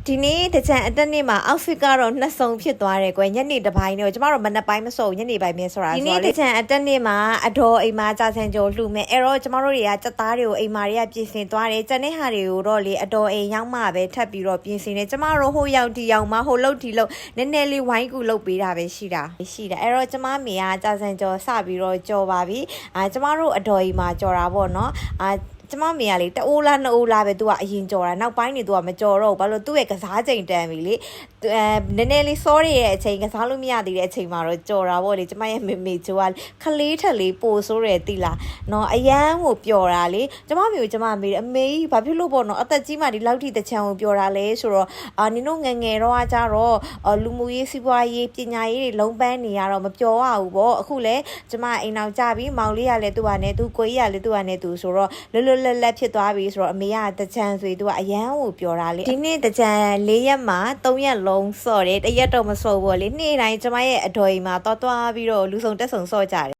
ဒီနေ့တကြံအတက်နေ့မှာ outfit ကတော့နှစ်စုံဖြစ်သွားတယ်ကွယ်ညနေတစ်ပိုင်းနဲ့ကျမတို့မနက်ပိုင်းမစုံညနေပိုင်းပဲဆိုတာဆိုတော့ဒီနေ့တကြံအတက်နေ့မှာအတော်အိမ်မှာကြာဆန်ကြော်လှူမယ်အဲ့တော့ကျမတို့တွေကစက်သားတွေကိုအိမ်မှာတွေကပြင်ဆင်သွားတယ်ကျန်တဲ့ဟာတွေကိုတော့လေအတော်အိမ်ရောက်မှပဲထပ်ပြီးတော့ပြင်ဆင်တယ်ကျမတို့ဟိုရောက်ဒီရောက်မှဟိုလုတ်ဒီလုတ်နည်းနည်းလေးဝိုင်းကူလုတ်ပေးတာပဲရှိတာအဲ့တော့ကျမမေကကြာဆန်ကြော်စပြီးတော့ကြော်ပါပြီကျမတို့အတော်အိမ်မှာကြော်တာပေါ့နော်ကျမမေကလေတအိုးလားနှစ်အိုးလားပဲသူကအရင်ကြော်တာနောက်ပိုင်းနေသူကမကြော်တော့ဘူးဘာလို့သူ့ရဲ့ကစားချိန်တန်ပြီလေနည်းနည်းလေးစောရရဲ့အချိန်ကစားလို့မရသေးတဲ့အချိန်မှာတော့ကြော်တာပေါ့လေကျမရဲ့မေချိုကခလေးထက်လေးပိုဆိုးတယ်တိလားနော်အရန်ကိုပျော်တာလေကျမမေကိုကျမမေအမေကြီးဘာဖြစ်လို့ပေါ့နော်အသက်ကြီးမှဒီလောက်ထိတချံကိုပျော်တာလဲဆိုတော့နင်တို့ငငယ်တော့ကြတော့လူမှုရေးစီးပွားရေးပညာရေးတွေလုံးပန်းနေရတော့မပျော်ရဘူးပေါ့အခုလဲကျမအိမ်အောင်ကြပြီမောင်လေးကလည်းသူ့ဟာနဲ့သူကိုကြီးကလည်းသူ့ဟာနဲ့သူဆိုတော့လက်ဖြစ်သွားပြီဆိုတော့အမေကတကြံဆိုသူကအရန်ကိုပြောတာလေဒီနေ့တကြံ၄ရက်မှာ၃ရက်လုံးစော့တယ်တရက်တော့မစော့ဘူးလေနေ့တိုင်းကျမရဲ့အတော်အိမ်မှာသွားပြီးတော့လူစုံတက်ဆုံစော့ကြတယ်